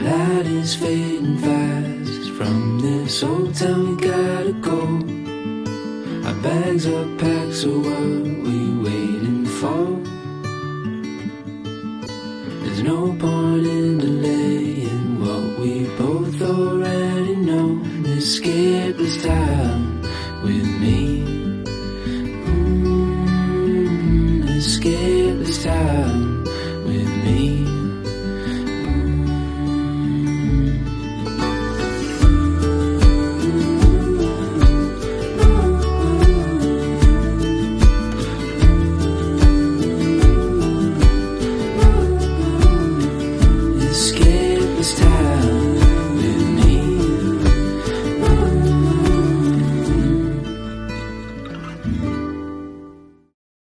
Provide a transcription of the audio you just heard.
light is fading fast. From this old town we gotta go. Our bags are packed, so what we waiting for? There's no point in delaying what we both already know. Escape this time with me. Escape this time.